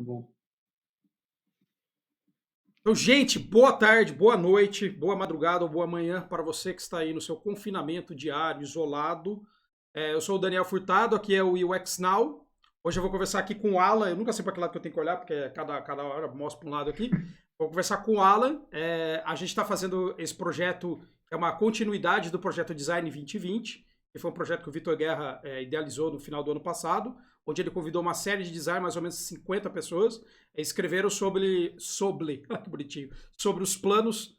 bom. Então, gente, boa tarde, boa noite, boa madrugada ou boa manhã para você que está aí no seu confinamento diário, isolado. Eu sou o Daniel Furtado, aqui é o UX Now. Hoje eu vou conversar aqui com o Alan. Eu nunca sei para que lado que eu tenho que olhar, porque cada hora mostra para um lado aqui. Vou conversar com o Alan. A gente está fazendo esse projeto, que é uma continuidade do projeto Design 2020, que foi um projeto que o Vitor Guerra idealizou no final do ano passado, onde ele convidou uma série de design, mais ou menos 50 pessoas, escreveram que bonitinho, sobre os planos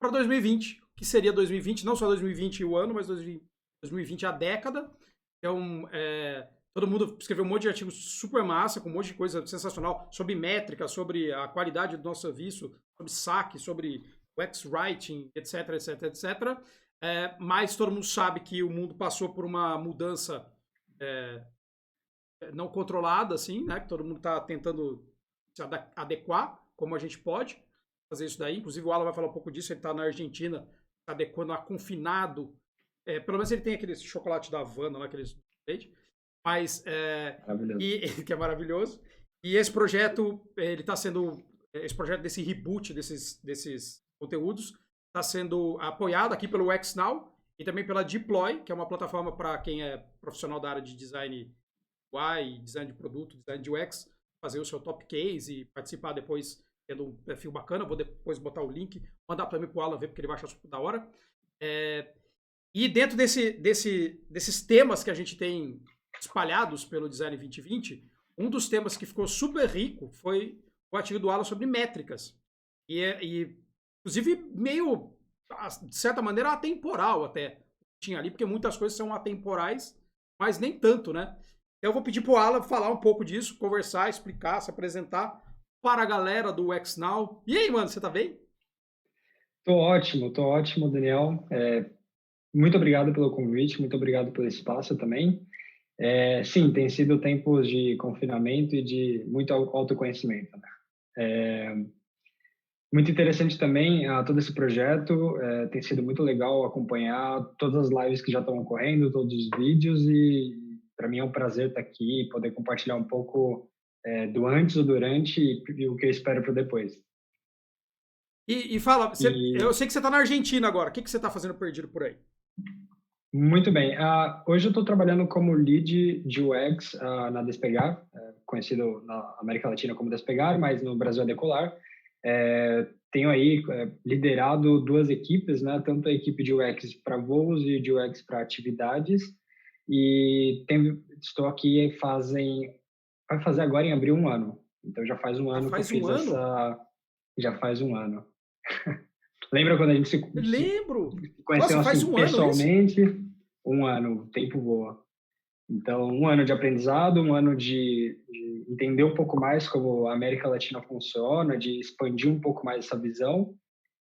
para 2020, que seria 2020, não só 2020 o ano, mas 2020 a década. Então, todo mundo escreveu um monte de artigos super massa, com um monte de coisa sensacional, sobre métrica, sobre a qualidade do nosso serviço, sobre saque, sobre UX Writing, etc, etc, etc. Mas todo mundo sabe que o mundo passou por uma mudança não controlada, assim, né? Que todo mundo está tentando se adequar como a gente pode fazer isso daí. Inclusive, o Alan vai falar um pouco disso. Ele está na Argentina, se adequando a confinado. Pelo menos ele tem aquele chocolate da Havana lá, aqueles leite, mas Maravilhoso. que é maravilhoso. E esse projeto, ele está sendo esse projeto desse reboot desses conteúdos está sendo apoiado aqui pelo XNow e também pela Deploy, que é uma plataforma para quem é profissional da área de design UI, design de produto, design de UX, fazer o seu top case e participar depois tendo um perfil bacana. Vou depois botar o link, mandar para mim pro Alan ver, porque ele vai achar super da hora. E dentro desses temas que a gente tem espalhados pelo Design 2020, um dos temas que ficou super rico foi o artigo do Alan sobre métricas. Inclusive, meio, de certa maneira, atemporal até. Tinha ali, porque muitas coisas são atemporais, mas nem tanto, né? Então eu vou pedir pro Alan falar um pouco disso, conversar, explicar, se apresentar para a galera do XNow. E aí, mano, você tá bem? Tô ótimo, Daniel. Muito obrigado pelo convite, muito obrigado pelo espaço também. Sim, tem sido tempos de confinamento e de muito autoconhecimento, né? Muito interessante também todo esse projeto. Tem sido muito legal acompanhar todas as lives que já estão ocorrendo, todos os vídeos, e para mim é um prazer estar aqui e poder compartilhar um pouco do antes, o durante e o que eu espero para depois. E fala, eu E sei que você tá na Argentina agora. O que você tá fazendo perdido por aí? Muito bem. Hoje eu estou trabalhando como lead de UX na Despegar, conhecido na América Latina como Despegar, mas no Brasil é Decolar. Tenho aí liderado duas equipes, né? Tanto a equipe de UX para voos e de UX para atividades. E estou aqui vai fazer agora em abril um ano. Então já faz um Ah, ano que eu faz um fiz ano? já faz um ano. Lembra quando a gente se Lembro! conheceu Nossa, faz assim um ano isso? pessoalmente? Um ano, o tempo voa. Então, um ano de aprendizado, um ano de entender um pouco mais como a América Latina funciona, de expandir um pouco mais essa visão.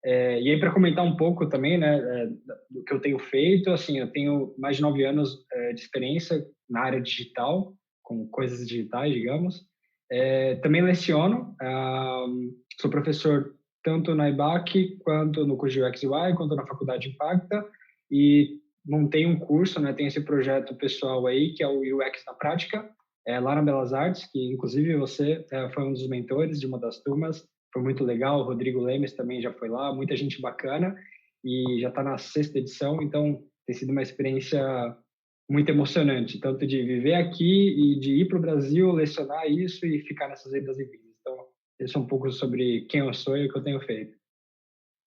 E aí, para comentar um pouco também, né, do que eu tenho feito, assim, eu tenho mais de 9 anos de experiência na área digital, com coisas digitais, digamos. Também leciono, sou professor tanto na IBAC, quanto no curso de UX UI, quanto na Faculdade Impacta, e montei um curso, né, tem esse projeto pessoal aí, que é o UX na Prática, lá na Belas Artes, que inclusive você foi um dos mentores de uma das turmas, foi muito legal, o Rodrigo Lemes também já foi lá, muita gente bacana, e já está na 6ª edição, então tem sido uma experiência muito emocionante, tanto de viver aqui e de ir para o Brasil, lecionar isso e ficar nessas idas e vindas. Então, isso é um pouco sobre quem eu sou e o que eu tenho feito.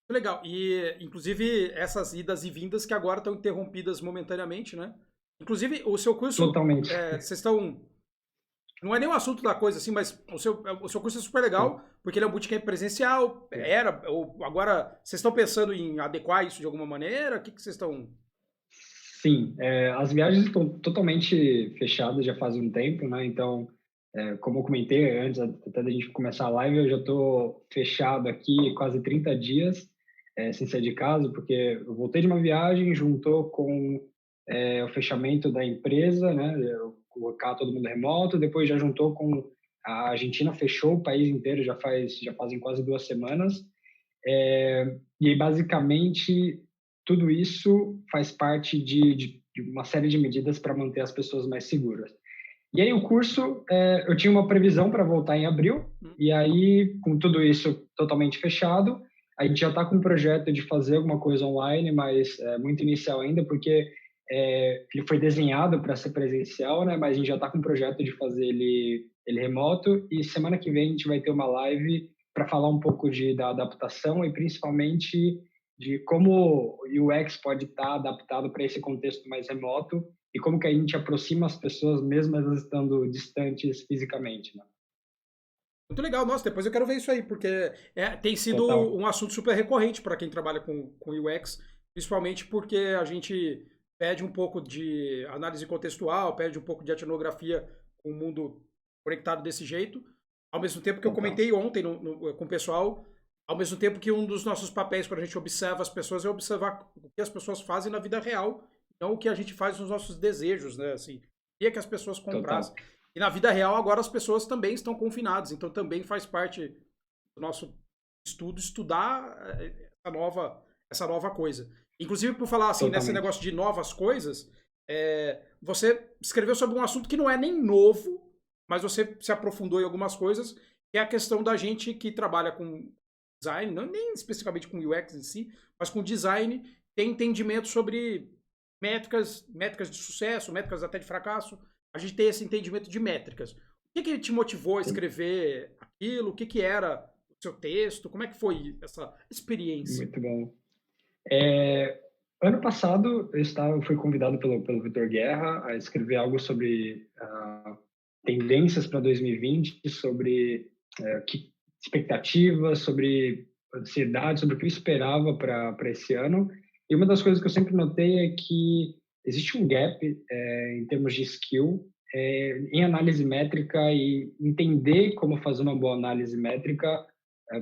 Legal. E, inclusive, essas idas e vindas que agora estão interrompidas momentaneamente, né? Inclusive, o seu curso, Totalmente. vocês estão. Não é nem o assunto da coisa, assim, mas o seu curso é super legal, porque ele é um bootcamp presencial, ou agora vocês estão pensando em adequar isso de alguma maneira? O que vocês estão. Sim, as viagens estão totalmente fechadas já faz um tempo, né? Então, como eu comentei antes, até da gente começar a live, eu já estou fechado aqui quase 30 dias, sem sair de casa, porque eu voltei de uma viagem, juntou com o fechamento da empresa, né? Eu colocar todo mundo remoto, depois já juntou com a Argentina, fechou o país inteiro, já fazem quase 2 semanas. E aí, basicamente, tudo isso faz parte de uma série de medidas para manter as pessoas mais seguras. E aí o curso, eu tinha uma previsão para voltar em abril, e aí, com tudo isso totalmente fechado, a gente já está com um projeto de fazer alguma coisa online, mas é muito inicial ainda, porque ele foi desenhado para ser presencial, né? Mas a gente já está com um projeto de fazer ele remoto, e semana que vem a gente vai ter uma live para falar um pouco da adaptação e principalmente de como o UX pode estar adaptado para esse contexto mais remoto e como que a gente aproxima as pessoas mesmo elas estando distantes fisicamente, né? Muito legal, nossa, depois eu quero ver isso aí, porque tem sido Total. um assunto super recorrente para quem trabalha com UX, principalmente porque a gente pede um pouco de análise contextual, pede um pouco de etnografia com o mundo conectado desse jeito, ao mesmo tempo que eu Total. comentei ontem com o pessoal, ao mesmo tempo que um dos nossos papéis quando a gente observa as pessoas é observar o que as pessoas fazem na vida real, não o que a gente faz nos nossos desejos, né? Assim, queria que as pessoas Total. comprassem. E na vida real, agora as pessoas também estão confinadas, então também faz parte do nosso estudo estudar essa nova coisa. Inclusive, por falar assim, nesse Totalmente. negócio de novas coisas, você escreveu sobre um assunto que não é nem novo, mas você se aprofundou em algumas coisas, que é a questão da gente que trabalha com design, não nem especificamente com UX em si, mas com design, tem entendimento sobre métricas de sucesso, métricas até de fracasso. A gente tem esse entendimento de métricas. O que te motivou a escrever aquilo? O que era o seu texto? Como é que foi essa experiência? Muito bom. Ano passado, eu fui convidado pelo Vitor Guerra a escrever algo sobre tendências para 2020, sobre expectativas, sobre ansiedade, sobre o que eu esperava para esse ano. E uma das coisas que eu sempre notei é que existe um gap em termos de skill em análise métrica e entender como fazer uma boa análise métrica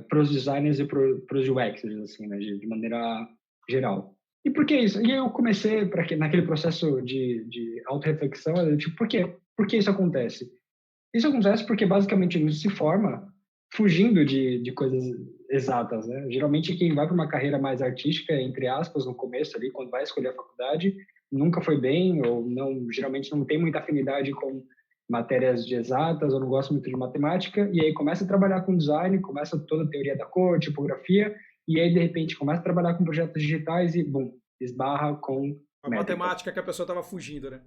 para os designers e para os UXers, assim, né, de maneira geral. E por que isso? E eu comecei naquele processo de auto-reflexão, tipo, por quê? Por que isso acontece? Isso acontece porque basicamente a gente se forma fugindo de coisas exatas, né? Geralmente quem vai para uma carreira mais artística, entre aspas, no começo ali, quando vai escolher a faculdade, nunca foi bem ou não, geralmente não tem muita afinidade com matérias de exatas ou não gosta muito de matemática e aí começa a trabalhar com design, começa toda a teoria da cor, tipografia e aí de repente começa a trabalhar com projetos digitais e bum, esbarra com A métricas. matemática que a pessoa estava fugindo, né?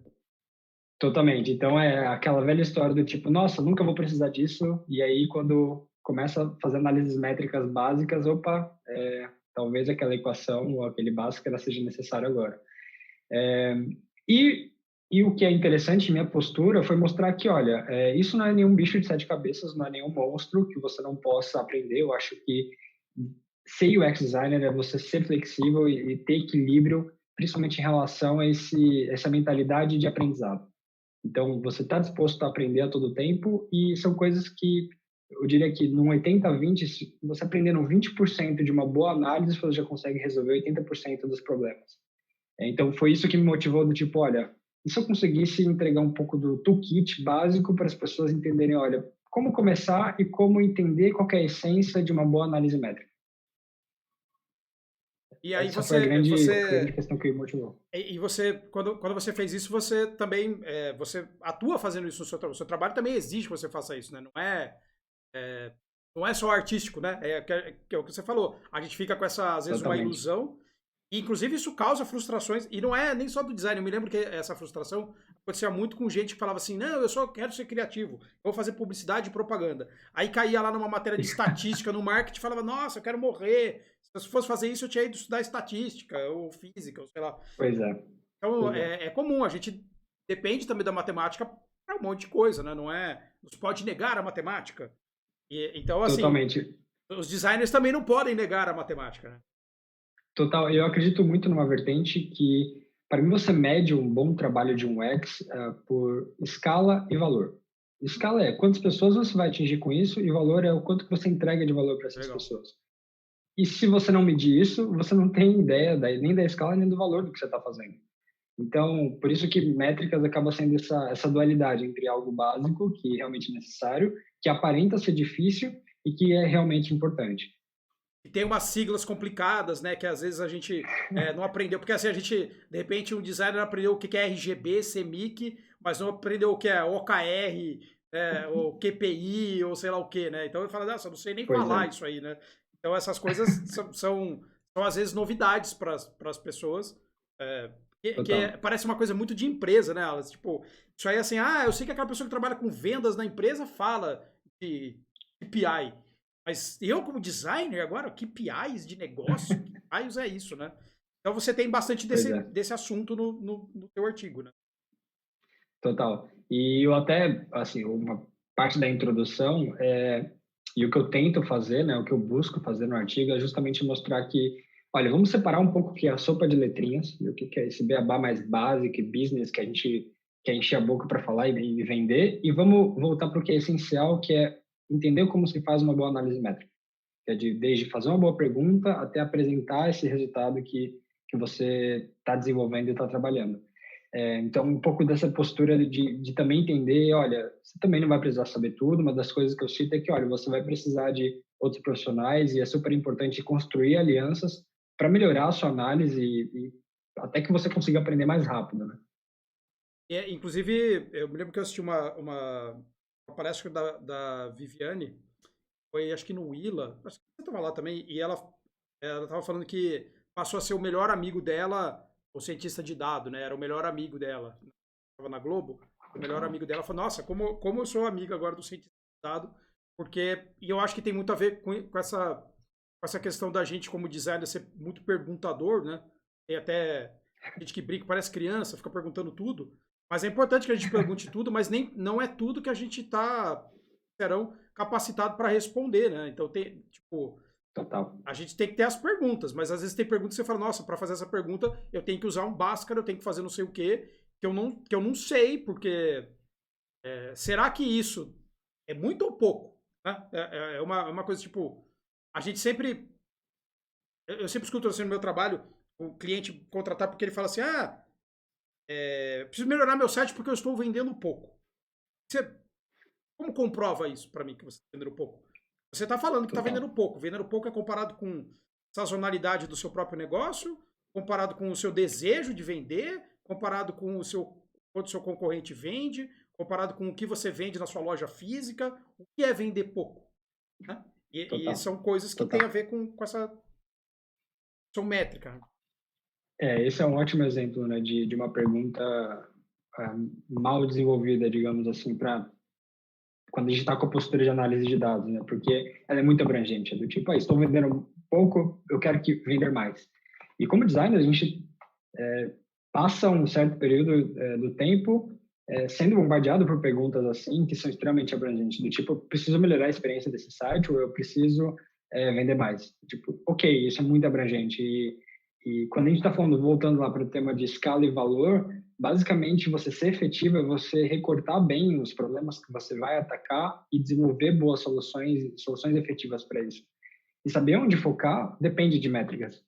Totalmente. Então é aquela velha história do tipo, nossa, nunca vou precisar disso. E aí quando começa a fazer análises métricas básicas, opa, talvez aquela equação ou aquele básico ela seja necessário agora. É, e, e o que é interessante, minha postura, foi mostrar que, olha, isso não é nenhum bicho de sete cabeças, não é nenhum monstro que você não possa aprender. Eu acho que ser UX designer é você ser flexível e ter equilíbrio, principalmente em relação a essa mentalidade de aprendizado. Então, você está disposto a aprender a todo tempo e são coisas que eu diria que num 80-20, se você aprendendo 20% de uma boa análise, você já consegue resolver 80% dos problemas. Então, foi isso que me motivou do tipo, olha, e se eu conseguisse entregar um pouco do toolkit básico para as pessoas entenderem, olha, como começar e como entender qual é a essência de uma boa análise métrica. E aí Essa foi a grande questão que me motivou. você, quando você fez isso, você também, você atua fazendo isso no seu trabalho. O seu trabalho também exige que você faça isso, né? Não é só artístico, né? É o que você falou. A gente fica com essa, às vezes, uma Totalmente. ilusão. E, inclusive, isso causa frustrações. E não é nem só do design. Eu me lembro que essa frustração acontecia muito com gente que falava assim: não, eu só quero ser criativo. Eu vou fazer publicidade e propaganda. Aí caía lá numa matéria de estatística no marketing e falava: nossa, eu quero morrer. Se eu fosse fazer isso, eu tinha ido estudar estatística ou física, ou sei lá. Pois é. Então, Pois é. é comum. A gente depende também da matemática para um monte de coisa, né? Não se pode negar a matemática. Então, assim, Totalmente. os designers também não podem negar a matemática, né? Total, eu acredito muito numa vertente que, para mim, você mede um bom trabalho de um UX por escala e valor. Escala é quantas pessoas você vai atingir com isso e valor é o quanto que você entrega de valor para essas Legal. pessoas. E se você não medir isso, você não tem ideia nem da escala nem do valor do que você está fazendo. Então, por isso que métricas acaba sendo essa dualidade entre algo básico, que é realmente necessário, que aparenta ser difícil e que é realmente importante. E tem umas siglas complicadas, né? Que às vezes a gente não aprendeu. Porque assim, a gente, de repente, um designer aprendeu o que é RGB, CMYK, mas não aprendeu o que é OKR, ou QPI, ou sei lá o que, né? Então ele fala, nossa, eu não sei nem Pois falar é, isso aí, né? Então essas coisas são às vezes novidades para as pessoas, total. parece uma coisa muito de empresa, né? Elas, tipo, isso aí assim, eu sei que aquela pessoa que trabalha com vendas na empresa fala de KPI, mas eu como designer agora, KPIs de negócio, KPIs é isso, né? Então você tem bastante Pois desse, é. desse assunto no teu artigo, né? Total. E eu até, assim, uma parte da introdução e o que eu tento fazer, né, o que eu busco fazer no artigo é justamente mostrar que, olha, vamos separar um pouco o que é a sopa de letrinhas e o que é esse beabá mais básico e business que a gente quer encher a boca para falar e vender, e vamos voltar para o que é essencial, que é entender como se faz uma boa análise métrica, que é desde fazer uma boa pergunta até apresentar esse resultado que você está desenvolvendo e está trabalhando. Então, um pouco dessa postura de também entender, olha, você também não vai precisar saber tudo, uma das coisas que eu cito é que, olha, você vai precisar de outros profissionais e é super importante construir alianças para melhorar a sua análise e até que você consiga aprender mais rápido, né? Inclusive, eu me lembro que eu assisti uma palestra da Viviane, foi acho que no Willa, acho que você estava lá também, e ela estava falando que passou a ser o melhor amigo dela, o cientista de dado, né? Era o melhor amigo dela. Estava na Globo, o melhor amigo dela falou, nossa, como eu sou amigo agora do cientista de dado, e eu acho que tem muito a ver com essa questão da gente como designer ser muito perguntador, né? Tem até gente que brinca, parece criança, fica perguntando tudo, mas é importante que a gente pergunte tudo, mas não é tudo que a gente está, serão capacitado para responder, né? Então tem, tipo, Total. a gente tem que ter as perguntas, mas às vezes tem perguntas que você fala, nossa, para fazer essa pergunta eu tenho que usar um Bhaskara, eu tenho que fazer não sei o quê, que eu não sei, porque será que isso é muito ou pouco? Né? É uma coisa tipo, a gente sempre, eu sempre escuto assim no meu trabalho, o cliente contratar porque ele fala assim, preciso melhorar meu site porque eu estou vendendo pouco. Você, como comprova isso para mim que você está vendendo pouco? Você está falando que está Total. vendendo pouco. Vendendo pouco é comparado com sazonalidade do seu próprio negócio, comparado com o seu desejo de vender, comparado com quanto o seu concorrente vende, comparado com o que você vende na sua loja física. O que é vender pouco? Né? E Total. são coisas que têm Total. a ver com essa são métrica. Esse é um ótimo exemplo, né, de uma pergunta mal desenvolvida, digamos assim, para quando a gente está com a postura de análise de dados, né? Porque ela é muito abrangente, é do tipo, estou vendendo pouco, eu quero que vender mais. E como designer, a gente passa um certo período do tempo sendo bombardeado por perguntas assim, que são extremamente abrangentes, do tipo, eu preciso melhorar a experiência desse site ou eu preciso vender mais. Tipo, ok, isso é muito abrangente. E quando a gente está falando, voltando lá para o tema de escala e valor, basicamente você ser efetivo é você recortar bem os problemas que você vai atacar e desenvolver boas soluções efetivas para isso. E saber onde focar depende de métricas.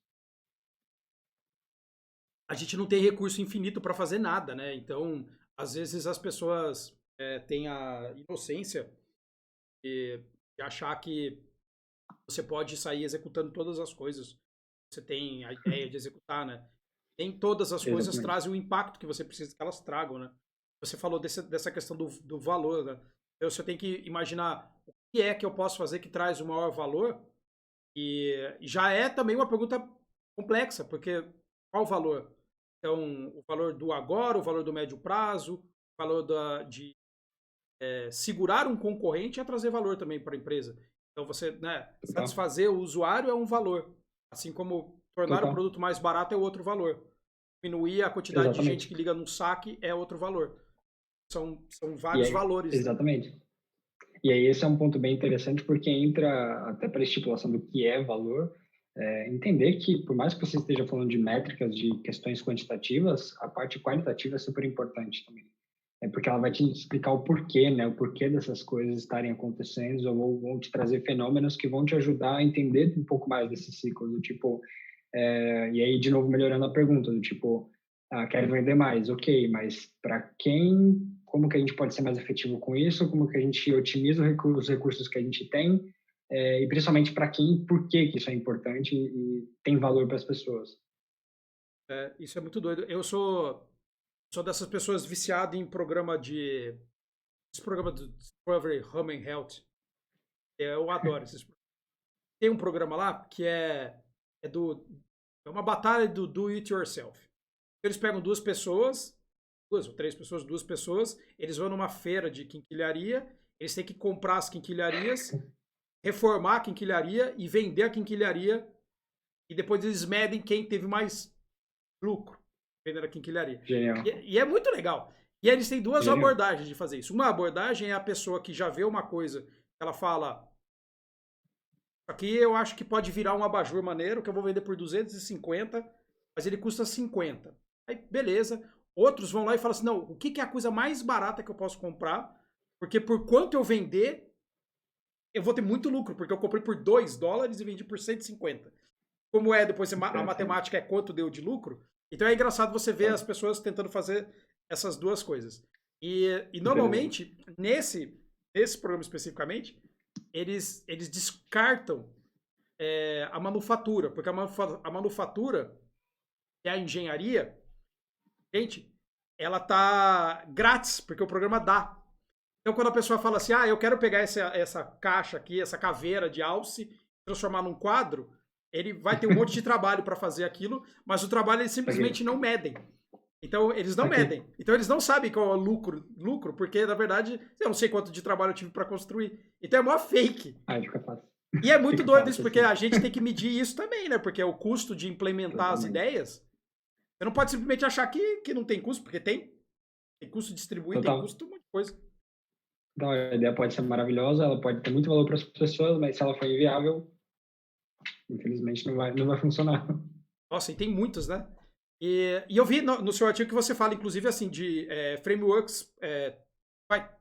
A gente não tem recurso infinito para fazer nada, né? Então, às vezes as pessoas têm a inocência de achar que você pode sair executando todas as coisas. Você tem a ideia de executar, né? Nem todas as coisas Exatamente. trazem o impacto que você precisa que elas tragam, né? Você falou dessa questão do valor, né? Então você tem que imaginar o que é que eu posso fazer que traz o maior valor. E já é também uma pergunta complexa, porque qual o valor? Então, o valor do agora, o valor do médio prazo, o valor de segurar um concorrente é trazer valor também para a empresa. Então, você, né, Total. satisfazer o usuário é um valor, assim como tornar o Total. produto mais barato é outro valor. Diminuir a quantidade de gente Exatamente. que liga no saque é outro valor. São E vários aí, valores, né? exatamente. E aí esse é um ponto bem interessante porque entra até para a estipulação do que é valor, entender que por mais que você esteja falando de métricas, de questões quantitativas, a parte qualitativa é super importante também. Porque ela vai te explicar o porquê, né? O porquê dessas coisas estarem acontecendo ou vão te trazer fenômenos que vão te ajudar a entender um pouco mais desse ciclo, do tipo, e aí de novo melhorando a pergunta, do tipo, quero vender mais, ok, mas para quem, como que a gente pode ser mais efetivo com isso, como que a gente otimiza os recursos que a gente tem, e principalmente para quem, por que isso é importante e tem valor para as pessoas. Isso é muito doido. Eu sou sou dessas pessoas viciadas em programa de. Esse programa do Discovery Home and Health. Eu adoro esses. Tem um programa lá que é uma batalha do do it yourself. Eles pegam duas ou três pessoas, duas pessoas, eles vão numa feira de quinquilharia, eles têm que comprar as quinquilharias, reformar a quinquilharia e vender a quinquilharia, e depois eles medem quem teve mais lucro vendendo a quinquilharia. Genial. E é muito legal. E aí eles têm duas Genial. abordagens de fazer isso. Uma abordagem é a pessoa que já vê uma coisa, ela fala: aqui eu acho que pode virar um abajur maneiro, que eu vou vender por 250, mas ele custa 50. Aí, beleza. Outros vão lá e falam assim: não, o que é a coisa mais barata que eu posso comprar? Porque por quanto eu vender, eu vou ter muito lucro, porque eu comprei por $2 e vendi por 150. Como é, depois a matemática é quanto deu de lucro. Então é engraçado você ver as pessoas tentando fazer essas duas coisas. E normalmente, nesse programa especificamente, eles descartam a manufatura, porque a manufatura, que é a engenharia, gente, ela tá grátis, porque o programa dá. Então quando a pessoa fala assim, eu quero pegar essa caixa aqui, essa caveira de alce, transformar num quadro, ele vai ter um monte de trabalho para fazer aquilo, mas o trabalho eles simplesmente não medem. Então, eles não medem. Então, eles não sabem qual é o lucro, porque, na verdade, eu não sei quanto de trabalho eu tive para construir. Então, é mó fake. Fica fácil. E é muito doido isso, porque a gente tem que medir isso também, né? Porque o custo de implementar as ideias, você não pode simplesmente achar que não tem custo, porque tem. Tem custo de distribuir, tem custo de um monte de coisa. Então, a ideia pode ser maravilhosa, ela pode ter muito valor para as pessoas, mas se ela for inviável, infelizmente não vai funcionar. Nossa, e tem muitos, né? E eu vi no seu artigo que você fala, inclusive, assim, de frameworks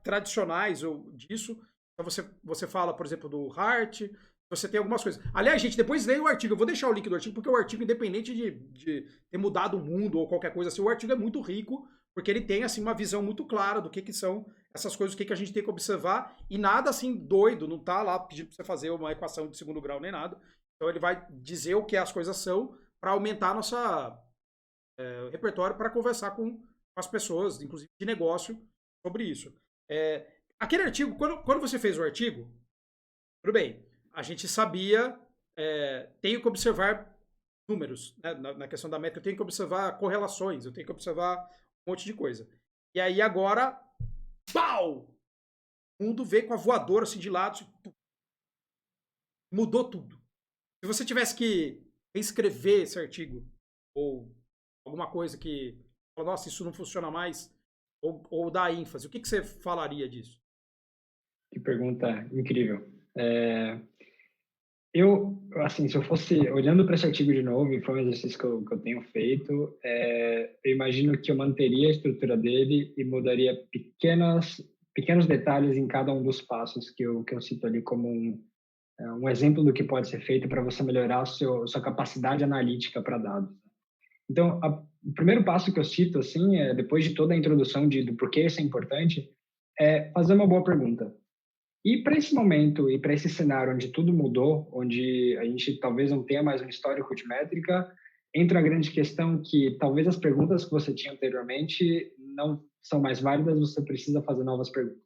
tradicionais ou disso. Então você fala, por exemplo, do Heart, você tem algumas coisas. Aliás, gente, depois leia o artigo. Eu vou deixar o link do artigo, porque o artigo, independente de ter mudado o mundo ou qualquer coisa assim, o artigo é muito rico, porque ele tem, assim, uma visão muito clara do que são essas coisas, o que a gente tem que observar, e nada, assim, doido, não tá lá pedindo pra você fazer uma equação de segundo grau nem nada. Então ele vai dizer o que as coisas são para aumentar a nossa repertório para conversar com as pessoas, inclusive de negócio, sobre isso. Aquele artigo, quando você fez o artigo, tudo bem, a gente sabia, tenho que observar números, né, na questão da métrica, eu tenho que observar correlações, eu tenho que observar um monte de coisa. E aí agora, pau! O mundo veio com a voadora assim de lado, mudou tudo. Se você tivesse que reescrever esse artigo, ou alguma coisa que, nossa, isso não funciona mais, ou dá ênfase, o que você falaria disso? Que pergunta incrível. Assim, se eu fosse olhando para esse artigo de novo, e foi um exercício que eu tenho feito, eu imagino que eu manteria a estrutura dele e mudaria pequenos detalhes em cada um dos passos que eu cito ali como um exemplo do que pode ser feito para você melhorar a sua capacidade analítica para dados. Então, o primeiro passo que eu cito, assim, depois de toda a introdução do porquê isso é importante, é fazer uma boa pergunta. E para esse momento e para esse cenário onde tudo mudou, onde a gente talvez não tenha mais um histórico de métrica, entra a grande questão que talvez as perguntas que você tinha anteriormente não são mais válidas, você precisa fazer novas perguntas.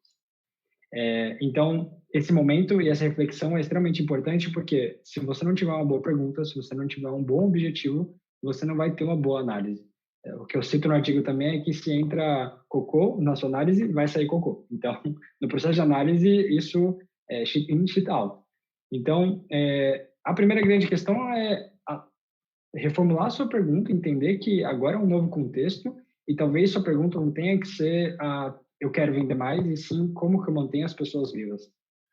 Então, esse momento e essa reflexão é extremamente importante porque se você não tiver uma boa pergunta, se você não tiver um bom objetivo, você não vai ter uma boa análise. O que eu cito no artigo também é que se entra cocô na sua análise, vai sair cocô. Então, no processo de análise, isso é shit in, shit out. Então, a primeira grande questão é reformular a sua pergunta, entender que agora é um novo contexto e talvez sua pergunta não tenha que ser eu quero vender mais, e sim como que eu mantenho as pessoas vivas.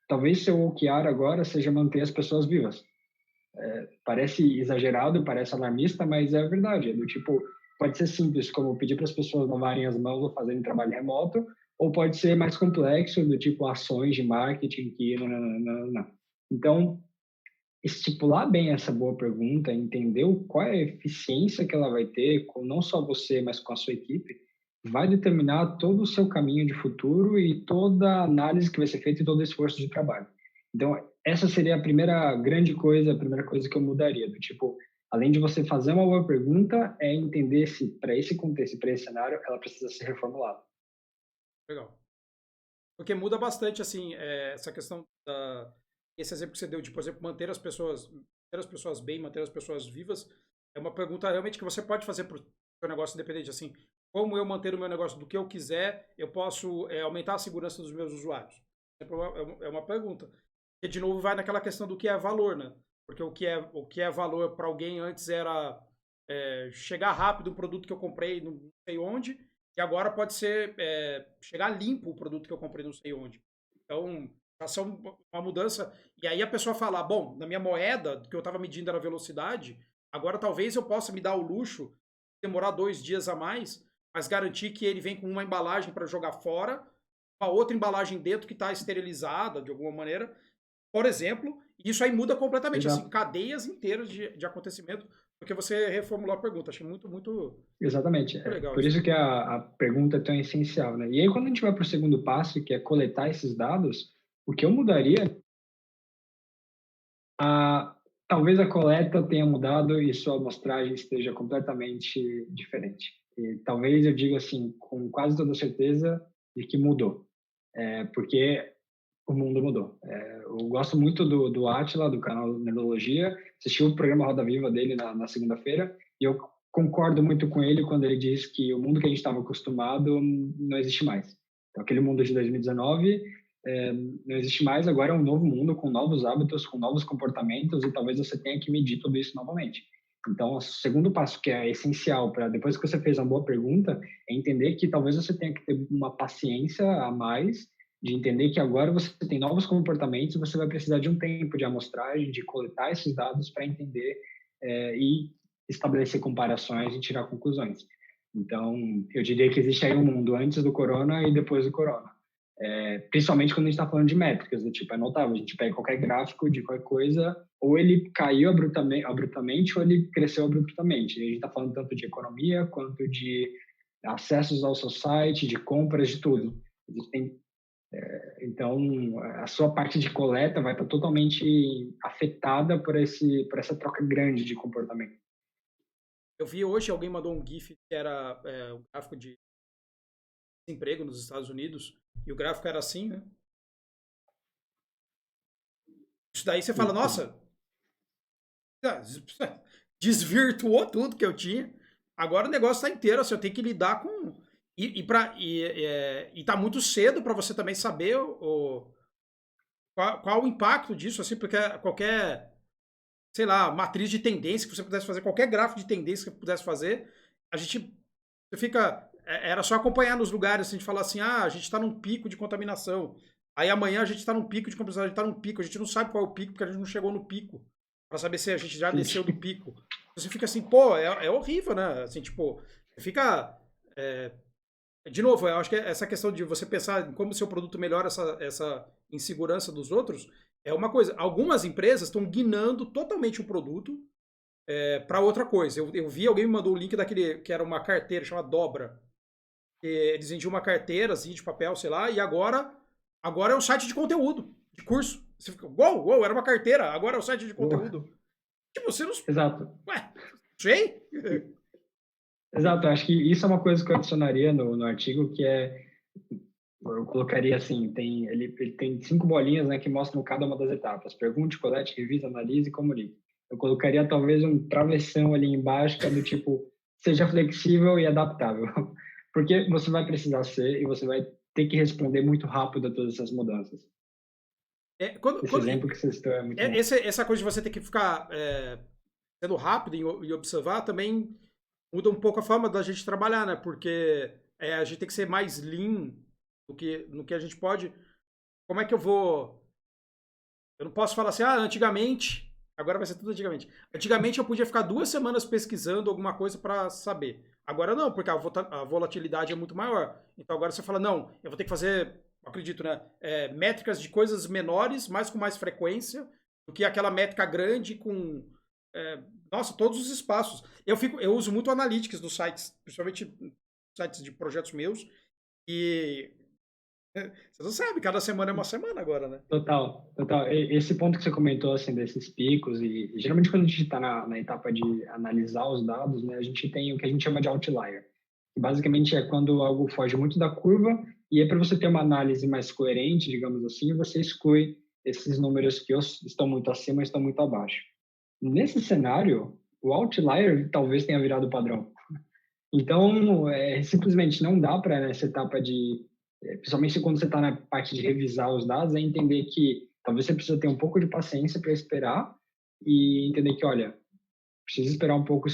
Talvez seu OKR agora seja manter as pessoas vivas. Parece exagerado, parece alarmista, mas é verdade. Do tipo, pode ser simples, como pedir para as pessoas lavarem as mãos ou fazerem trabalho remoto, ou pode ser mais complexo, do tipo ações de marketing que não. Então, estipular bem essa boa pergunta, entender qual é a eficiência que ela vai ter, com não só você, mas com a sua equipe, vai determinar todo o seu caminho de futuro e toda a análise que vai ser feita e todo o esforço de trabalho. Então, essa seria a primeira grande coisa, a primeira coisa que eu mudaria, do tipo, além de você fazer uma boa pergunta, é entender se para esse contexto, para esse cenário, ela precisa ser reformulada. Legal. Porque muda bastante, assim, essa questão esse exemplo que você deu de, por exemplo, manter as pessoas bem, manter as pessoas vivas, é uma pergunta realmente que você pode fazer para o seu negócio independente, assim, como eu manter o meu negócio do que eu quiser, eu posso aumentar a segurança dos meus usuários? É uma pergunta. E, de novo, vai naquela questão do que é valor, né? Porque o que é valor para alguém antes era chegar rápido um produto que eu comprei não sei onde, e agora pode ser chegar limpo o produto que eu comprei não sei onde. Então, já são uma mudança. E aí a pessoa fala, bom, na minha moeda, que eu estava medindo era velocidade, agora talvez eu possa me dar o luxo de demorar 2 dias a mais, mas garantir que ele vem com uma embalagem para jogar fora, uma outra embalagem dentro que está esterilizada de alguma maneira, por exemplo. Isso aí muda completamente, assim, Exato. cadeias inteiras de acontecimento, porque você reformulou a pergunta. Achei muito, muito, Exatamente. muito legal Por isso. isso que a pergunta é tão essencial, né? E aí, quando a gente vai para o segundo passo, que é coletar esses dados, o que eu mudaria, talvez a coleta tenha mudado e sua amostragem esteja completamente diferente. E talvez eu diga assim, com quase toda certeza, de que mudou. Porque o mundo mudou. Eu gosto muito do Átila, do canal Nerdologia, assisti o programa Roda Viva dele na segunda-feira, e eu concordo muito com ele quando ele diz que o mundo que a gente estava acostumado não existe mais. Então, aquele mundo de 2019 não existe mais, agora é um novo mundo com novos hábitos, com novos comportamentos, e talvez você tenha que medir tudo isso novamente. Então, o segundo passo, que é essencial para depois que você fez uma boa pergunta, é entender que talvez você tenha que ter uma paciência a mais de entender que agora você tem novos comportamentos e você vai precisar de um tempo de amostragem, de coletar esses dados para entender e estabelecer comparações e tirar conclusões. Então, eu diria que existe aí um mundo antes do corona e depois do corona. Principalmente quando a gente está falando de métricas, do tipo, é notável, a gente pega qualquer gráfico de qualquer coisa, ou ele caiu abruptamente ou ele cresceu abruptamente. E a gente está falando tanto de economia quanto de acessos ao seu site, de compras, de tudo. Existem então, a sua parte de coleta vai estar totalmente afetada por essa troca grande de comportamento. Eu vi hoje, alguém mandou um GIF que era um gráfico de desemprego nos Estados Unidos, e o gráfico era assim, né? Isso daí você fala, nossa, desvirtuou tudo que eu tinha. Agora o negócio está inteiro, assim, eu tenho que lidar com. E tá muito cedo para você também saber qual o impacto disso, assim, porque qualquer, sei lá, matriz de tendência que você pudesse fazer, qualquer gráfico de tendência que pudesse fazer, a gente fica. Era só acompanhar nos lugares, assim, a gente falar assim, a gente está num pico de contaminação. Aí amanhã a gente está num pico de contaminação, a gente está num pico, a gente não sabe qual é o pico, porque a gente não chegou no pico. Para saber se a gente já desceu do pico. Você fica assim, pô, é horrível, né? Assim, tipo, fica. De novo, eu acho que essa questão de você pensar em como o seu produto melhora essa insegurança dos outros é uma coisa. Algumas empresas estão guinando totalmente o produto para outra coisa. Eu vi, alguém me mandou o link daquele que era uma carteira chamada Dobra. Eles vendiam uma carteira assim, de papel, sei lá, e agora é um site de conteúdo, de curso. Você fica, uou, era uma carteira, agora é um site de conteúdo. Tipo, você não. Exato. Ué, sei? Exato, acho que isso é uma coisa que eu adicionaria no artigo, que eu colocaria assim, ele tem 5 bolinhas, né, que mostram cada uma das etapas. Pergunte, colete, revisa, analise e comunique. Eu colocaria talvez um travessão ali embaixo, que é do tipo, seja flexível e adaptável. Porque você vai precisar ser e você vai ter que responder muito rápido a todas essas mudanças. Esse exemplo que vocês estão é muito bom. Essa coisa de você ter que ficar sendo rápido e observar também muda um pouco a forma da gente trabalhar, né? Porque a gente tem que ser mais lean no que a gente pode. Como é que eu vou. Eu não posso falar assim, antigamente. Agora vai ser tudo antigamente. Antigamente eu podia ficar 2 semanas pesquisando alguma coisa para saber. Agora não, porque a volatilidade é muito maior. Então agora você fala, não, eu vou ter que fazer, acredito, né? Métricas de coisas menores, mas com mais frequência, do que aquela métrica grande com. Nossa, todos os espaços. Eu uso muito analytics nos sites, principalmente sites de projetos meus, e Você não sabe, cada semana é uma semana agora, né? Total, total. Esse ponto que você comentou, assim, desses picos, e geralmente quando a gente está na etapa de analisar os dados, né, a gente tem o que a gente chama de outlier, que basicamente é quando algo foge muito da curva, e aí para você ter uma análise mais coerente, digamos assim, você exclui esses números que estão muito acima e estão muito abaixo. Nesse cenário, o outlier talvez tenha virado padrão. Então, simplesmente não dá para, nessa etapa de, principalmente quando você está na parte de revisar os dados, é entender que talvez você precisa ter um pouco de paciência para esperar e entender que, olha, precisa esperar um pouco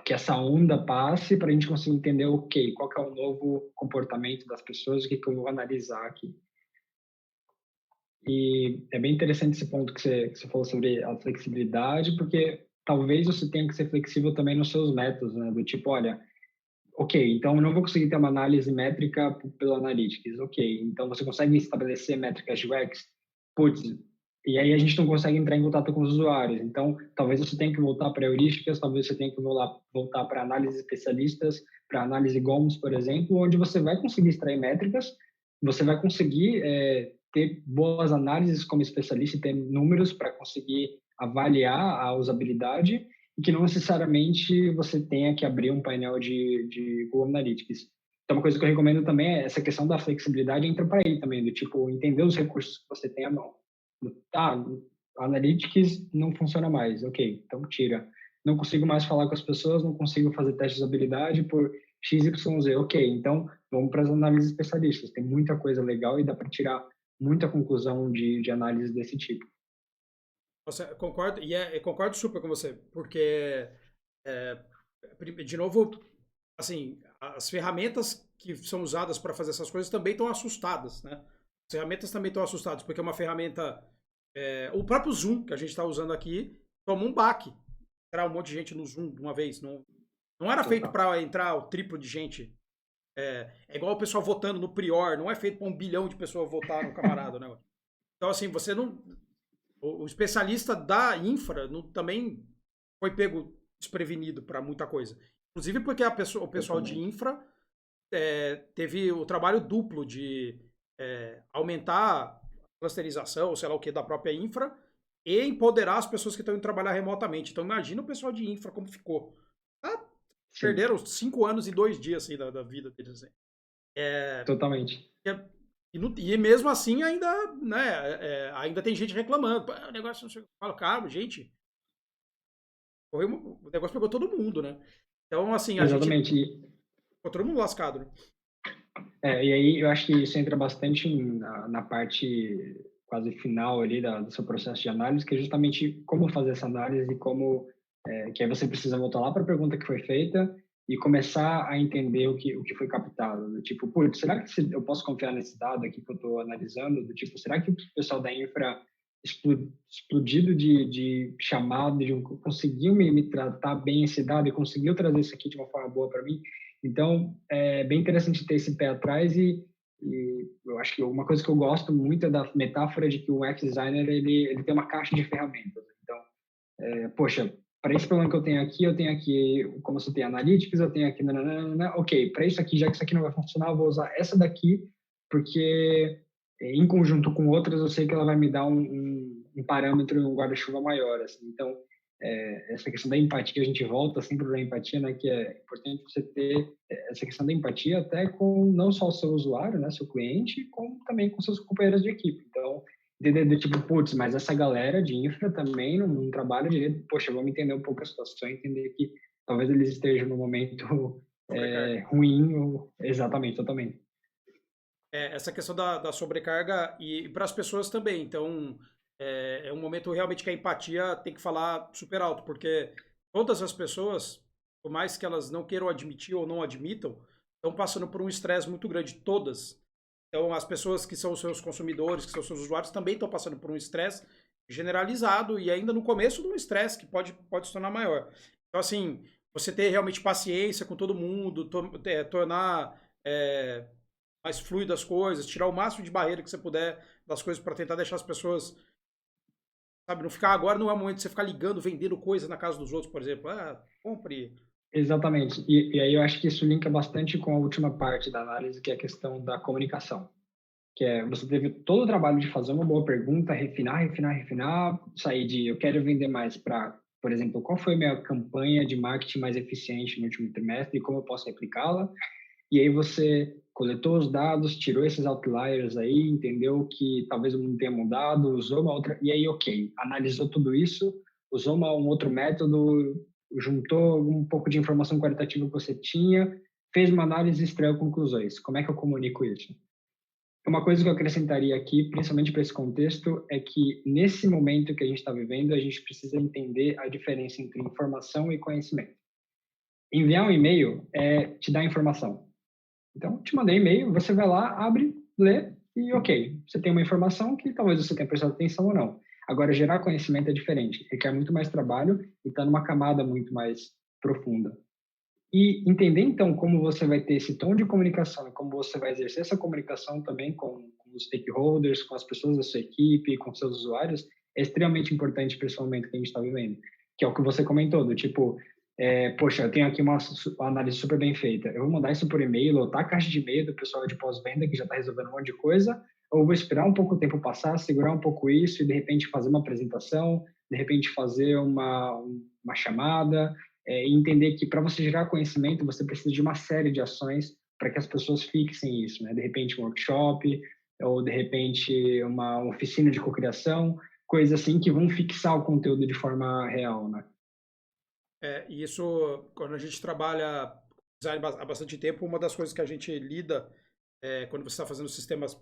que essa onda passe para a gente conseguir entender, ok, qual que é o novo comportamento das pessoas, o que eu vou analisar aqui. E é bem interessante esse ponto que você falou sobre a flexibilidade, porque talvez você tenha que ser flexível também nos seus métodos, né? Do tipo, olha, ok, então eu não vou conseguir ter uma análise métrica pelo Analytics. Ok, então você consegue estabelecer métricas de UX? Putz, e aí a gente não consegue entrar em contato com os usuários. Então, talvez você tenha que voltar para heurísticas, talvez você tenha que voltar para análises especialistas, para análise GOMS, por exemplo, onde você vai conseguir extrair métricas, você vai conseguir ter boas análises como especialista e ter números para conseguir avaliar a usabilidade e que não necessariamente você tenha que abrir um painel de Google Analytics. Então, uma coisa que eu recomendo também é essa questão da flexibilidade entra para aí também, do tipo, entender os recursos que você tem à mão. Tá, Analytics não funciona mais, ok, então tira. Não consigo mais falar com as pessoas, não consigo fazer teste de usabilidade por XYZ, ok, então vamos para as análises especialistas. Tem muita coisa legal e dá para tirar muita conclusão de análise desse tipo. Você concordo, concordo super com você, porque, é, de novo, assim, as ferramentas que são usadas para fazer essas coisas também estão assustadas, né? As ferramentas também estão assustadas, porque é uma ferramenta. O próprio Zoom que a gente está usando aqui tomou um baque. Entrar um monte de gente no Zoom de uma vez. Não era feito para entrar o triplo de gente. É igual o pessoal votando no Prior, não é feito para 1 bilhão de pessoas votar no camarada, né? Então, assim, você não. O especialista da infra também foi pego desprevenido para muita coisa. Inclusive porque o pessoal de infra teve o trabalho duplo de aumentar a clusterização, ou sei lá o que, da própria infra e empoderar as pessoas que estão indo trabalhar remotamente. Então imagina o pessoal de infra como ficou. Perderam 5 anos e 2 dias assim, da vida deles. Totalmente. E mesmo assim ainda, né, ainda tem gente reclamando. O negócio não sei. Fala, cara, gente, o negócio pegou todo mundo, né? Então, assim, a Exatamente. gente ficou todo mundo lascado, né? E aí eu acho que isso entra bastante na parte quase final ali do seu processo de análise, que é justamente como fazer essa análise e como que aí você precisa voltar lá para a pergunta que foi feita e começar a entender o que foi captado. Do tipo, putz, será que eu posso confiar nesse dado aqui que eu estou analisando? Do tipo, será que o pessoal da infra explodido de chamado, conseguiu me tratar bem esse dado e conseguiu trazer isso aqui de uma forma boa para mim? Então, é bem interessante ter esse pé atrás e eu acho que uma coisa que eu gosto muito é da metáfora de que o UX designer ele tem uma caixa de ferramentas. Então, poxa, para esse problema que eu tenho aqui, como você tem analytics, eu tenho aqui, nananana, ok, para isso aqui, já que isso aqui não vai funcionar, eu vou usar essa daqui, porque em conjunto com outras, eu sei que ela vai me dar um parâmetro, um guarda-chuva maior, assim. Então, essa questão da empatia, a gente volta sempre para a empatia, né, que é importante você ter essa questão da empatia até com não só o seu usuário, né, seu cliente, como também com seus companheiros de equipe. Então, entender do tipo, putz, mas essa galera de infra também não trabalha direito, poxa, vamos entender um pouco a situação, entender que talvez eles estejam no momento ruim, exatamente, totalmente. Essa questão da sobrecarga e para as pessoas também. Então, é um momento realmente que a empatia tem que falar super alto, porque todas as pessoas, por mais que elas não queiram admitir ou não admitam, estão passando por um estresse muito grande, todas. Então, as pessoas que são os seus consumidores, que são os seus usuários, também estão passando por um estresse generalizado e ainda no começo de um estresse que pode se tornar maior. Então, assim, você ter realmente paciência com todo mundo, tornar mais fluido as coisas, tirar o máximo de barreira que você puder das coisas para tentar deixar as pessoas, sabe, não ficar agora não é o momento de você ficar ligando, vendendo coisa na casa dos outros, por exemplo. Compre Exatamente. E aí eu acho que isso linka bastante com a última parte da análise, que é a questão da comunicação. Que é, você teve todo o trabalho de fazer uma boa pergunta, refinar, sair de eu quero vender mais para, por exemplo, qual foi a minha campanha de marketing mais eficiente no último trimestre e como eu posso replicá-la. E aí você coletou os dados, tirou esses outliers aí, entendeu que talvez o mundo tenha mudado, usou uma outra, e aí, ok, analisou tudo isso, usou um outro método, juntou um pouco de informação qualitativa que você tinha, fez uma análise e extraiu conclusões. Como é que eu comunico isso? Uma coisa que eu acrescentaria aqui, principalmente para esse contexto, é que nesse momento que a gente está vivendo, a gente precisa entender a diferença entre informação e conhecimento. Enviar um e-mail é te dar informação. Então, te mandei e-mail, você vai lá, abre, lê e ok, você tem uma informação que talvez você tenha prestado atenção ou não. Agora, gerar conhecimento é diferente, requer muito mais trabalho e está numa camada muito mais profunda. E entender, então, como você vai ter esse tom de comunicação e como você vai exercer essa comunicação também com os stakeholders, com as pessoas da sua equipe, com seus usuários, é extremamente importante para esse momento que a gente está vivendo. Que é o que você comentou, do tipo, poxa, eu tenho aqui uma análise super bem feita. Eu vou mandar isso por e-mail, lotar a caixa de e-mail do pessoal de pós-venda que já está resolvendo um monte de coisa, ou vou esperar um pouco o tempo passar, segurar um pouco isso e, de repente, fazer uma apresentação, de repente, fazer uma chamada, e entender que para você gerar conhecimento, você precisa de uma série de ações para que as pessoas fixem isso, né? De repente, um workshop, ou, de repente, uma oficina de cocriação, coisas assim que vão fixar o conteúdo de forma real, né? E isso, quando a gente trabalha design há bastante tempo, uma das coisas que a gente lida quando você está fazendo sistemas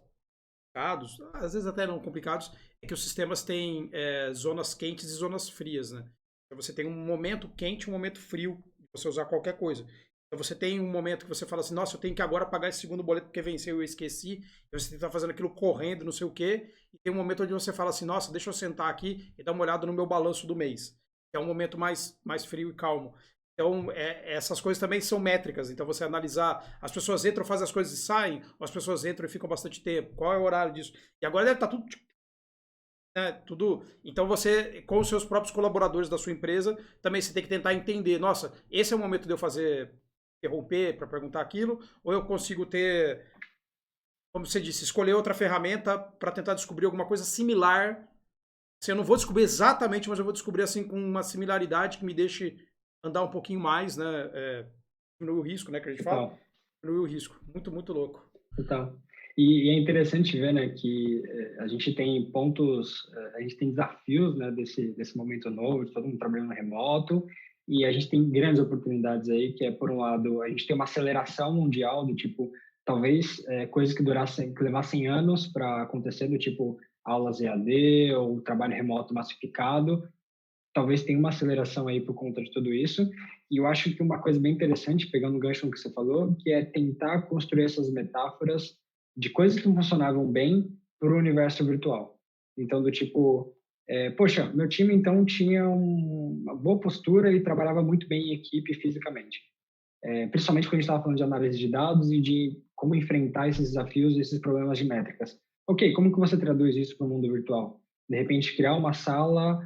complicados, às vezes até não complicados, é que os sistemas têm zonas quentes e zonas frias, né? Então você tem um momento quente e um momento frio de você usar qualquer coisa. Então você tem um momento que você fala assim, nossa, eu tenho que agora pagar esse segundo boleto porque venceu e eu esqueci, e você tem que estar fazendo aquilo correndo, não sei o quê, e tem um momento onde você fala assim, nossa, deixa eu sentar aqui e dar uma olhada no meu balanço do mês. É um momento mais frio e calmo. Então, essas coisas também são métricas. Então, você analisar, as pessoas entram, fazem as coisas e saem, ou as pessoas entram e ficam bastante tempo. Qual é o horário disso? E agora deve estar tudo. Então, você, com os seus próprios colaboradores da sua empresa, também você tem que tentar entender, nossa, esse é o momento de eu interromper para perguntar aquilo, ou eu consigo ter, como você disse, escolher outra ferramenta para tentar descobrir alguma coisa similar. Assim, eu não vou descobrir exatamente, mas eu vou descobrir assim com uma similaridade que me deixe andar um pouquinho mais, né? Diminuir o risco, né? Que a gente fala. Diminuir o risco. Muito, muito louco. Total. E é interessante ver, né, que a gente tem pontos, a gente tem desafios, né, desse momento novo, de todo mundo trabalhando remoto, e a gente tem grandes oportunidades aí, que é, por um lado, a gente tem uma aceleração mundial do tipo, talvez coisas que levassem anos para acontecer, do tipo aulas EAD ou trabalho remoto massificado, talvez tenha uma aceleração aí por conta de tudo isso. E eu acho que uma coisa bem interessante, pegando o gancho no que você falou, que é tentar construir essas metáforas de coisas que não funcionavam bem para o universo virtual. Então, do tipo, poxa, meu time então tinha uma boa postura e trabalhava muito bem em equipe fisicamente. Principalmente quando a gente estava falando de análise de dados e de como enfrentar esses desafios e esses problemas de métricas. Ok, como que você traduz isso para o mundo virtual? De repente, criar uma sala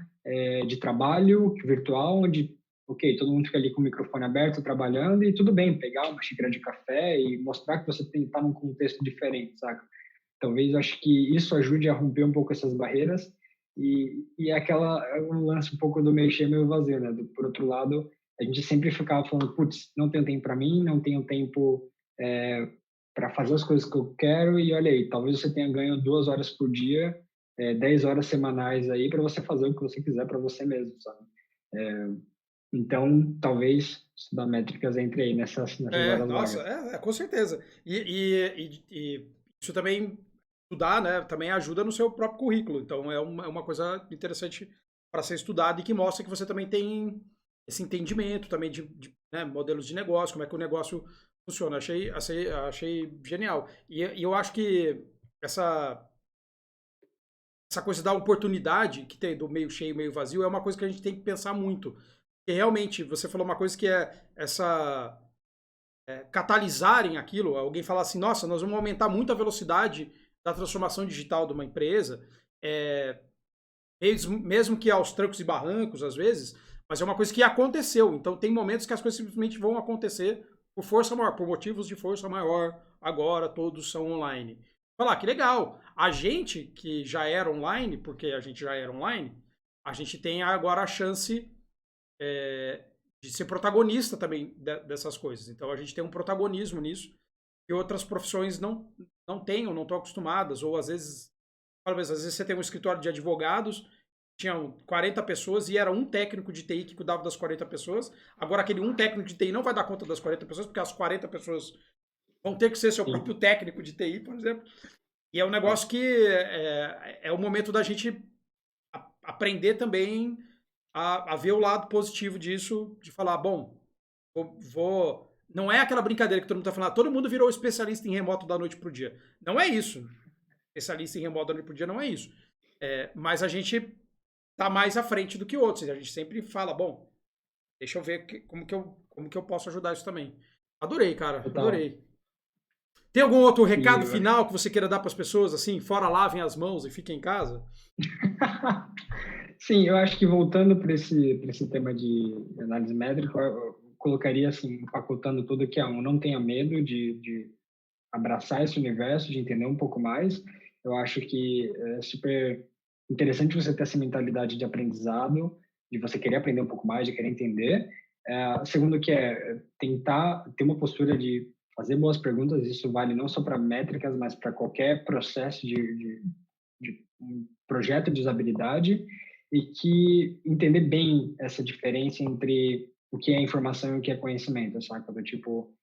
de trabalho virtual onde, ok, todo mundo fica ali com o microfone aberto, trabalhando, e tudo bem, pegar uma xícara de café e mostrar que você está num contexto diferente, saca? Talvez eu acho que isso ajude a romper um pouco essas barreiras e é um lance um pouco do meio cheio, meio vazio, né? Por outro lado, a gente sempre ficava falando, putz, não tenho tempo para mim, não tenho tempo para fazer as coisas que eu quero, e olha aí, talvez você tenha ganho 2 horas por dia, 10 horas semanais aí para você fazer o que você quiser para você mesmo, sabe? Então, talvez estudar métricas entre aí nessas horas nossa, vagas. com certeza. E isso também estudar, né, também ajuda no seu próprio currículo. Então, é uma coisa interessante para ser estudada e que mostra que você também tem esse entendimento também de né, modelos de negócio, como é que o negócio funciona. Achei genial. E eu acho que essa coisa da oportunidade que tem do meio cheio, meio vazio, é uma coisa que a gente tem que pensar muito. Porque realmente, você falou uma coisa que é essa catalisarem aquilo, alguém falar assim, nossa, nós vamos aumentar muito a velocidade da transformação digital de uma empresa, mesmo que aos trancos e barrancos, às vezes, Mas é uma coisa que aconteceu. Então tem momentos que as coisas simplesmente vão acontecer por força maior, por motivos de força maior. Agora todos são online. Falar que legal. A gente que já era online, porque a gente já era online, a gente tem agora a chance de ser protagonista também dessas coisas. Então a gente tem um protagonismo nisso que outras profissões não têm ou não estão acostumadas. Ou às vezes você tem um escritório de advogados, tinham 40 pessoas e era um técnico de TI que cuidava das 40 pessoas. Agora aquele um técnico de TI não vai dar conta das 40 pessoas, porque as 40 pessoas vão ter que ser seu próprio técnico de TI, por exemplo. E é um negócio que é o momento da gente aprender também a ver o lado positivo disso, de falar, bom, não é aquela brincadeira que todo mundo está falando, todo mundo virou especialista em remoto da noite pro dia. Não é isso. Especialista em remoto da noite pro dia não é isso. Mas a gente tá mais à frente do que outros. A gente sempre fala, bom, deixa eu ver como que eu posso ajudar isso também. Adorei, cara. Adorei. Tem algum outro recado final que você queira dar para as pessoas, assim, fora lavem as mãos e fiquem em casa? Sim, eu acho que voltando para esse tema de análise métrica, eu colocaria assim, empacotando tudo que não tenha medo de abraçar esse universo, de entender um pouco mais. Eu acho que é super interessante você ter essa mentalidade de aprendizado, de você querer aprender um pouco mais, de querer entender. Segundo que é tentar ter uma postura de fazer boas perguntas. Isso vale não só para métricas, mas para qualquer processo de um projeto de usabilidade, e que entender bem essa diferença entre o que é informação e o que é conhecimento, saca? Do tipo,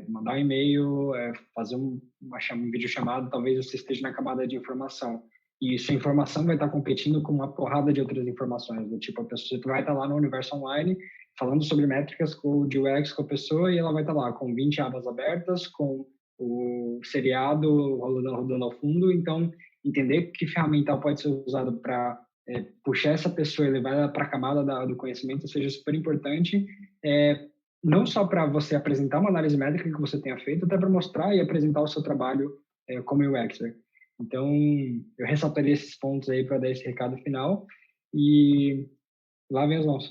mandar um e-mail, fazer um vídeo chamado, talvez você esteja na camada de informação. E essa informação vai estar competindo com uma porrada de outras informações, do tipo, a pessoa vai estar lá no universo online falando sobre métricas de UX com a pessoa, e ela vai estar lá com 20 abas abertas, com o seriado rodando ao fundo. Então, entender que ferramental pode ser usado para puxar essa pessoa e levar ela para a camada do conhecimento seja super importante, não só para você apresentar uma análise métrica que você tenha feito, até para mostrar e apresentar o seu trabalho como UXer. Então, eu ressaltaria esses pontos aí para dar esse recado final. E lavem as mãos.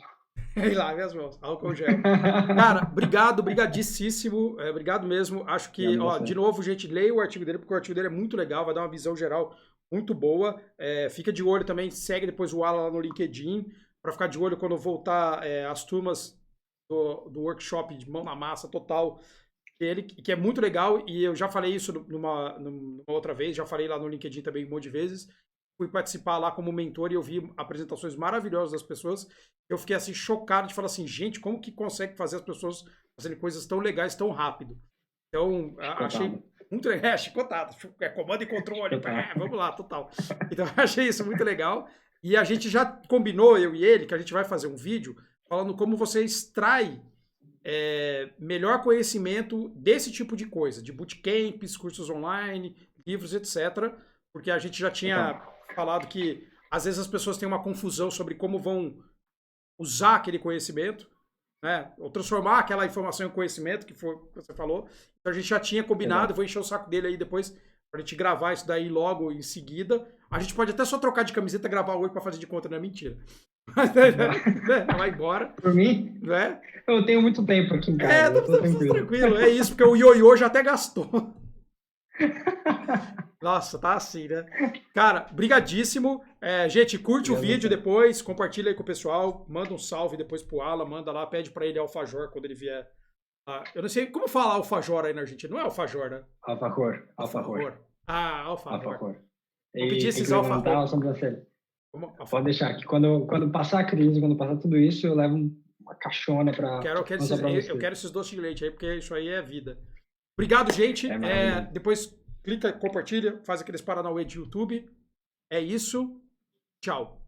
E lavem as mãos. Álcool gel. Cara, brigadíssimo. Obrigado mesmo. Acho que, de novo, gente, leia o artigo dele, porque o artigo dele é muito legal, vai dar uma visão geral muito boa. Fica de olho também, segue depois o Alan lá no LinkedIn, para ficar de olho quando voltar as turmas do workshop de mão na massa total dele, que é muito legal. E eu já falei isso numa outra vez, já falei lá no LinkedIn também um monte de vezes. Fui participar lá como mentor e eu vi apresentações maravilhosas das pessoas. Eu fiquei assim chocado de falar assim, gente, como que consegue fazer as pessoas fazerem coisas tão legais tão rápido? Então, achei muito legal. Chicotado. Comando e controle. Vamos lá, total. Então, achei isso muito legal. E a gente já combinou, eu e ele, que a gente vai fazer um vídeo falando como você extrai melhor conhecimento desse tipo de coisa, de bootcamps, cursos online, livros, etc. Porque a gente já tinha falado que às vezes as pessoas têm uma confusão sobre como vão usar aquele conhecimento, né? Ou transformar aquela informação em conhecimento, que foi o que você falou. Então a gente já tinha combinado, vou encher o saco dele aí depois pra gente gravar isso daí logo em seguida. A gente pode até só trocar de camiseta e gravar hoje pra fazer de conta, não é mentira. Vai embora. Por mim? Né? Eu tenho muito tempo aqui em casa. Tô tranquilo. É isso, porque o ioiô já até gastou. Nossa, tá assim, né? Cara, brigadíssimo. Gente, curte o vídeo depois, compartilha aí com o pessoal, manda um salve depois pro Alan, manda lá, pede pra ele alfajor quando ele vier. Eu não sei como falar alfajor aí na Argentina. Não é alfajor, né? Alfajor. Alfajor. Vou pedir esses alfajor. Pode deixar que quando passar a crise, quando passar tudo isso, eu levo uma caixona pra... Eu quero esses doces de leite aí, porque isso aí é vida. Obrigado, gente. Depois clica, compartilha, faz aqueles paranauê de YouTube. É isso. Tchau.